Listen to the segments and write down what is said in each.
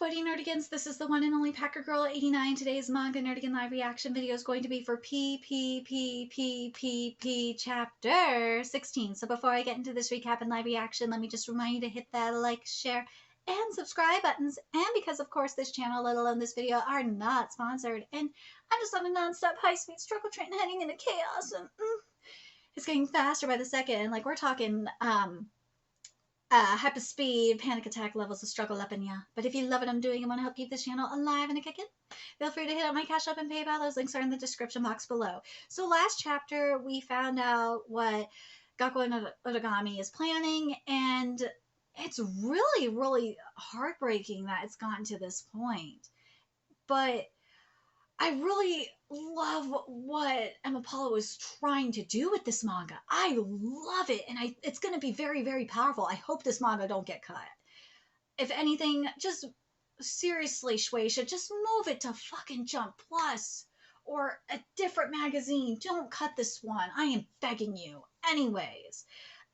Buddy Nerdigans, this is the one and only Packer Girl 89. Today's Manga Nerdigan live reaction video is going to be for PPPPPP chapter 16. So before I get into this recap and live reaction, let me just remind you to hit that like, share, and subscribe buttons. And because of course this channel, let alone this video, are not sponsored, and I'm just on a non-stop high-speed struggle train heading into chaos, and it's getting faster by the second. Like we're talking hyper speed, panic attack levels of struggle up in ya. But if you love what I'm doing and want to help keep this channel alive and kicking, feel free to hit up my Cash App and PayPal. Those links are in the description box below. So last chapter, we found out what Gakko and Otagami is planning, and it's really, really heartbreaking that it's gotten to this point. But I really love what Emma Paula was trying to do with this manga. I love it, and it's going to be very, very powerful. I hope this manga don't get cut. If anything, just seriously, Shueisha, just move it to fucking Jump Plus or a different magazine. Don't cut this one. I am begging you. Anyways,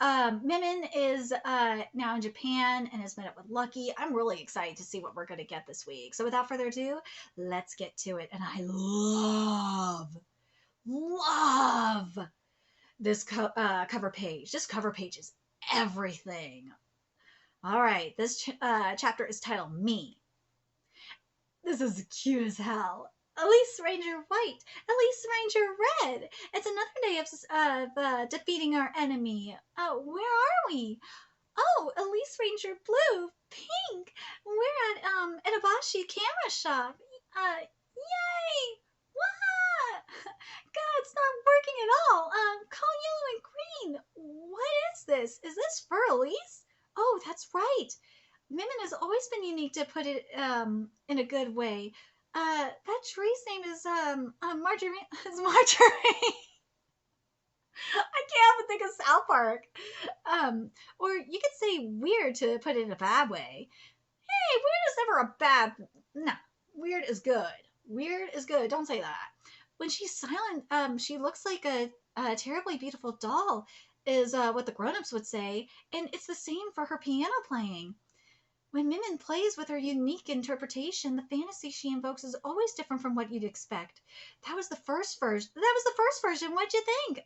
MIMIN is now in Japan and has met up with Lucky. I'm really excited to see what we're going to get this week. So without further ado, let's get to it. And I love this cover page. This cover page is everything. All right, this chapter is titled Me. This is cute as hell. Elise Ranger White, Elise Ranger Red. It's another day of defeating our enemy. Oh, where are we? Oh, Elise Ranger Blue, Pink. We're at Itabashi Camera Shop. Yay! What? God, it's not working at all. Call yellow and green. What is this? Is this for Elise? Oh, that's right. MIMIN has always been unique, to put it in a good way. That tree's name is Marjorie. Is Marjorie. I can't even think of South Park. Or you could say weird to put it in a bad way. Hey, weird is never a bad. No, weird is good. Weird is good. Don't say that. When she's silent, she looks like a terribly beautiful doll, is what the grown-ups would say, and it's the same for her piano playing. When MIMIN plays with her unique interpretation, the fantasy she invokes is always different from what you'd expect. That was the first version. What'd you think?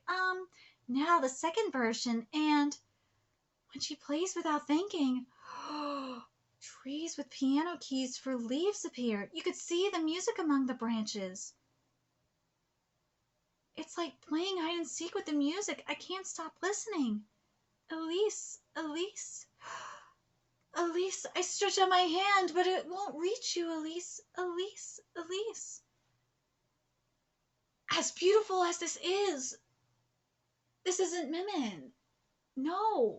Now the second version, and when she plays without thinking, trees with piano keys for leaves appear. You could see the music among the branches. It's like playing hide and seek with the music. I can't stop listening. Elise, Elise. Elise, I stretch out my hand, but it won't reach you, Elise, Elise, Elise. As beautiful as this isn't MIMIN. No.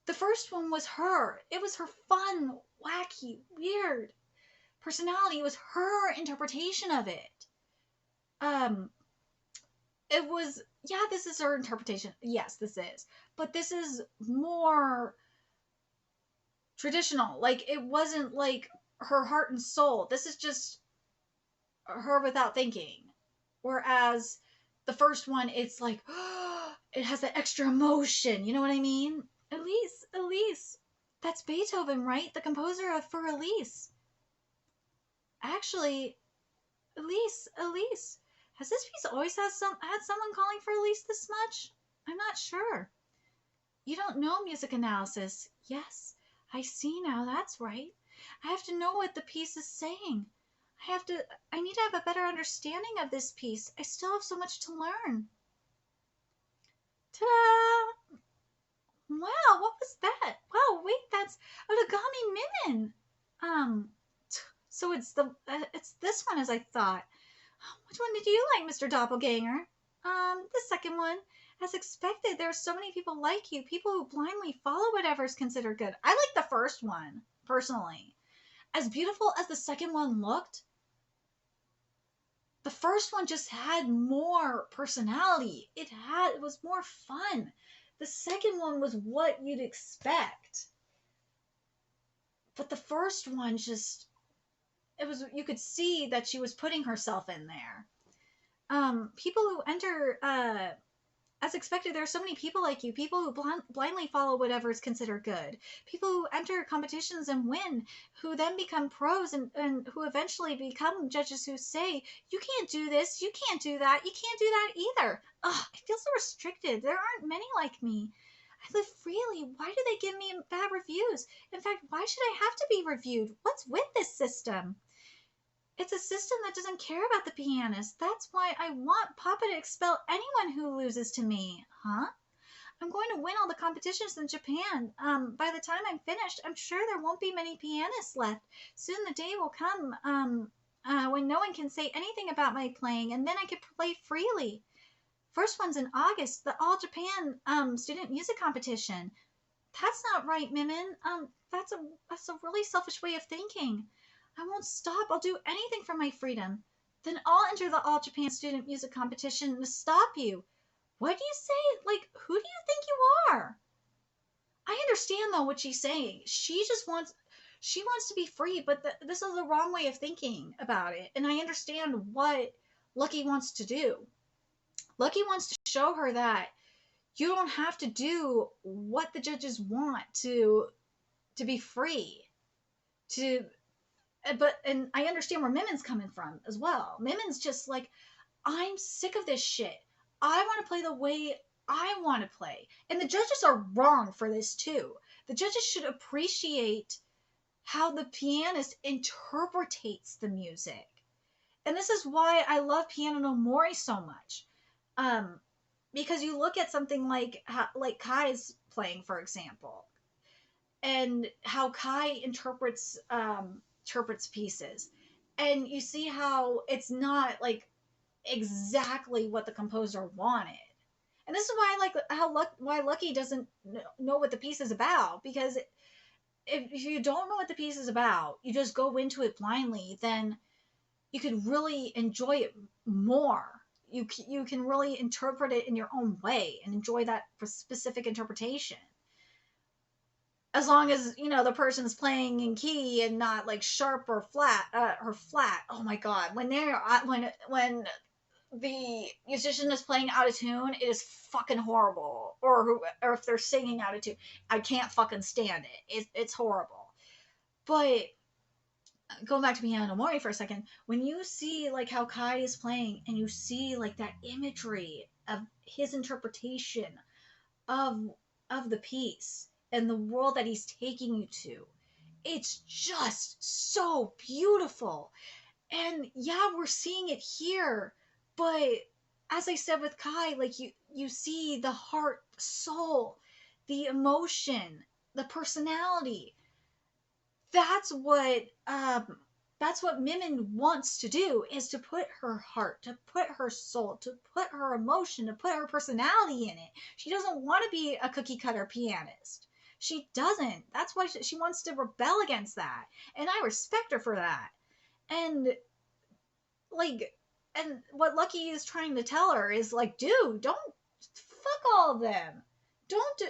The first one was her. It was her fun, wacky, weird personality. It was her interpretation of it. It was, yeah, this is her interpretation. Yes, this is. But this is more traditional. Like, it wasn't like her heart and soul. This is just her without thinking. Whereas the first one, it's like, it has that extra emotion. You know what I mean? Elise, Elise. That's Beethoven, right? The composer of For Elise. Actually, Elise, Elise. Has this piece always had someone calling for Elise this much? I'm not sure. You don't know music analysis. Yes, I see now. That's right. I have to know what the piece is saying. I need to have a better understanding of this piece. I still have so much to learn. Ta-da! Wow, what was that? Wow, wait, that's Otagami MIMIN. So it's this one as I thought. Which one did you like, Mr. Doppelganger? The second one. As expected, there are so many people like you, people who blindly follow whatever is considered good. I like the first one, personally. As beautiful as the second one looked, the first one just had more personality. It was more fun. The second one was what you'd expect. But the first one just, you could see that she was putting herself in there. People who enter As expected, there are so many people like you, people who blindly follow whatever is considered good, people who enter competitions and win, who then become pros and who eventually become judges who say, you can't do this, you can't do that, you can't do that either. Ugh, I feel so restricted. There aren't many like me. I live freely. Why do they give me bad reviews? In fact, why should I have to be reviewed? What's with this system? It's a system that doesn't care about the pianist. That's why I want Papa to expel anyone who loses to me. Huh? I'm going to win all the competitions in Japan. By the time I'm finished, I'm sure there won't be many pianists left. Soon the day will come, when no one can say anything about my playing, and then I can play freely. First one's in August, the All Japan, student music competition. That's not right, Mimin. That's a really selfish way of thinking. I won't stop. I'll do anything for my freedom. Then I'll enter the All Japan Student Music Competition to stop you. What do you say? Like, who do you think you are? I understand though what she's saying. She wants to be free, but this is the wrong way of thinking about it. And I understand what Lucky wants to do. Lucky wants to show her that you don't have to do what the judges want to be free. To but and I understand where MIMIN's coming from as well. MIMIN's just like, I'm sick of this shit. I want to play the way I want to play. And the judges are wrong for this too. The judges should appreciate how the pianist interpretates the music. And this is why I love Piano no Mori so much. Because you look at something like Kai's playing, for example, and how Kai interprets pieces, and you see how it's not like exactly what the composer wanted. And this is why I like why Lucky doesn't know what the piece is about, because if you don't know what the piece is about, you just go into it blindly, then you could really enjoy it more. You can really interpret it in your own way and enjoy that specific interpretation. As long as the person's playing in key and not like sharp or flat. Oh my god, when the musician is playing out of tune, it is fucking horrible. Or if they're singing out of tune, I can't fucking stand it. It's horrible. But going back to Piano Mori for a second, when you see like how Kai is playing and you see like that imagery of his interpretation of the piece and the world that he's taking you to, it's just so beautiful. And yeah, we're seeing it here, but as I said with Kai, like you see the heart, soul, the emotion, the personality. That's what MIMIN wants to do, is to put her heart, to put her soul, to put her emotion, to put her personality in it. She doesn't want to be a cookie cutter pianist. She doesn't. That's why she wants to rebel against that. And I respect her for that. And and what Lucky is trying to tell her is like, dude, don't fuck all of them. Don't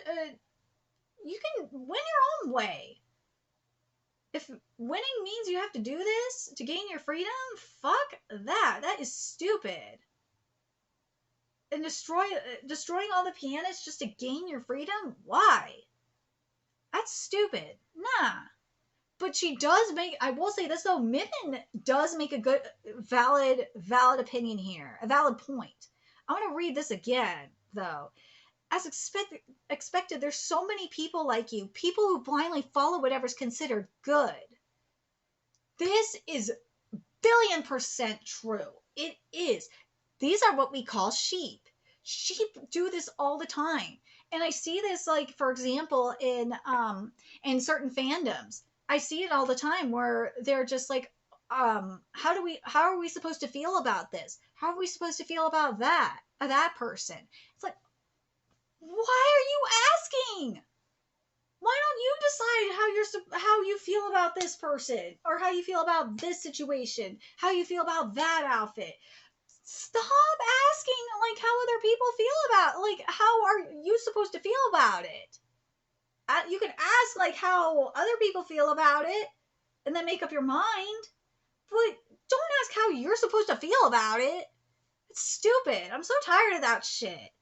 you can win your own way. If winning means you have to do this to gain your freedom, fuck that. That is stupid. And destroying all the pianists just to gain your freedom? Why? That's stupid. Nah. But she does make, I will say this though, MIMIN does make a good, valid opinion here. A valid point. I want to read this again, though. As expected, there's so many people like you, people who blindly follow whatever's considered good. This is billion% true. It is. These are what we call sheep. Sheep do this all the time. And I see this, like, for example, in certain fandoms. I see it all the time where they're just like, how are we supposed to feel about this? How are we supposed to feel about that person? It's like, why are you asking? Why don't you decide how you feel about this person, or how you feel about this situation, how you feel about that outfit? Stop asking like how other people feel about, like, how are you supposed to feel about it? You can ask like how other people feel about it and then make up your mind, but don't ask how you're supposed to feel about it. It's stupid. I'm so tired of that shit.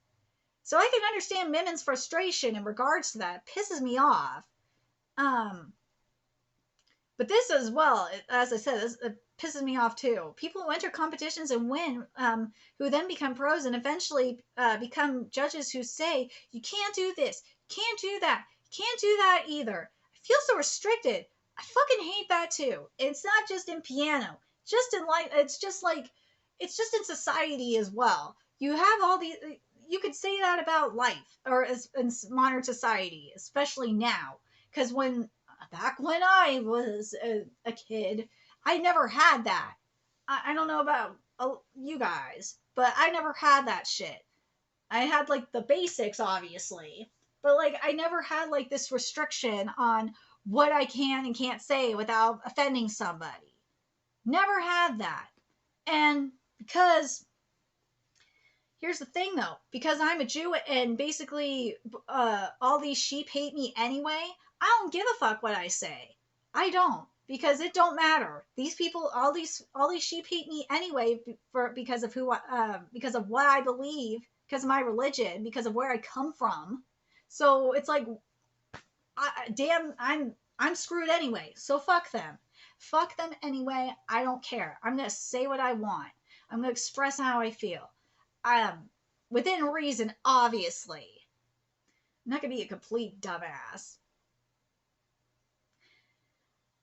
So I can understand MIMIN's frustration in regards to that. It pisses me off. But this as well, as I said, it pisses me off too. People who enter competitions and win, who then become pros and eventually become judges who say, you can't do this, you can't do that, you can't do that either. I feel so restricted. I fucking hate that too. It's not just in piano, just in life. It's just in society as well. You have all these. You could say that about life or in modern society, especially now, because back when I was a kid, I never had that. I don't know about you guys, but I never had that shit. I had like the basics, obviously, but like I never had like this restriction on what I can and can't say without offending somebody. Never had that. And because here's the thing though, because I'm a Jew and basically all these sheep hate me anyway, I don't give a fuck what I say. I don't, because it don't matter. These people, all these sheep hate me anyway because of because of what I believe, because of my religion, because of where I come from. So it's like, damn, I'm screwed anyway. So fuck them. Fuck them anyway. I don't care. I'm gonna say what I want. I'm gonna express how I feel. Within reason, obviously. I'm not gonna be a complete dumbass.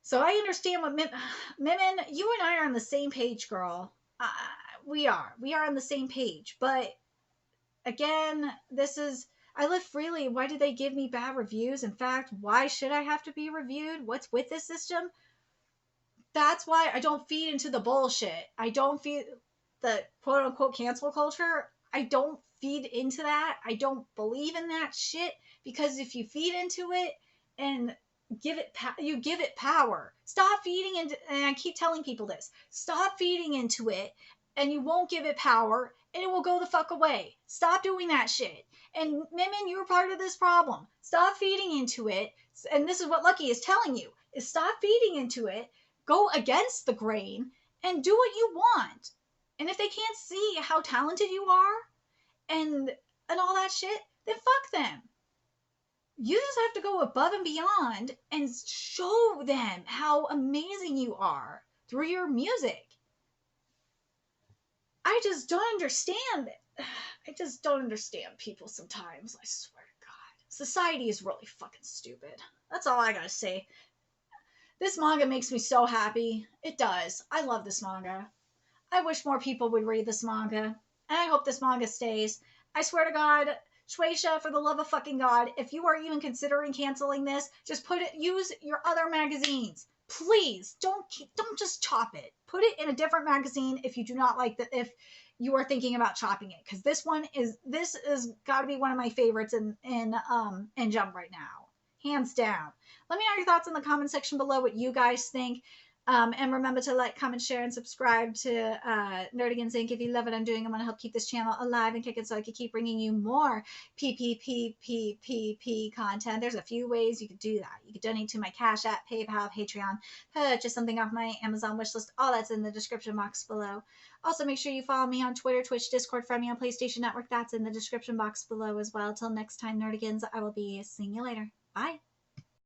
So I understand what MIMIN, you and I are on the same page, girl. We are on the same page. But again, I live freely. Why do they give me bad reviews? In fact, why should I have to be reviewed? What's with this system? That's why I don't feed into the bullshit. I don't feed the quote unquote cancel culture. I don't feed into that. I don't believe in that shit, because if you feed into it and you give it power. Stop feeding into, and I keep telling people this, stop feeding into it and you won't give it power and it will go the fuck away. Stop doing that shit. And MIMIN, you're part of this problem. Stop feeding into it. And this is what Lucky is telling you, is stop feeding into it, go against the grain, and do what you want. And if they can't see how talented you are and all that shit, then fuck them. You just have to go above and beyond and show them how amazing you are through your music. I just don't understand it. I just don't understand people sometimes. I swear to God. Society is really fucking stupid. That's all I gotta say. This manga makes me so happy. It does. I love this manga. I wish more people would read this manga. And I hope this manga stays. I swear to God, Shueisha, for the love of fucking God, if you are even considering canceling this, just use your other magazines. Please, don't just chop it. Put it in a different magazine if you do not like if you are thinking about chopping it. Because this is gotta be one of my favorites in Jump right now. Hands down. Let me know your thoughts in the comment section below, what you guys think. And remember to like, comment, share, and subscribe to Nerdigans Inc. If you love what I'm doing, I'm going to help keep this channel alive and kicking so I can keep bringing you more PPPPPP content. There's a few ways you could do that. You could donate to my Cash App, PayPal, Patreon, purchase something off my Amazon wishlist. All that's in the description box below. Also, make sure you follow me on Twitter, Twitch, Discord, friend me on PlayStation Network. That's in the description box below as well. Till next time, Nerdigans, I will be seeing you later. Bye.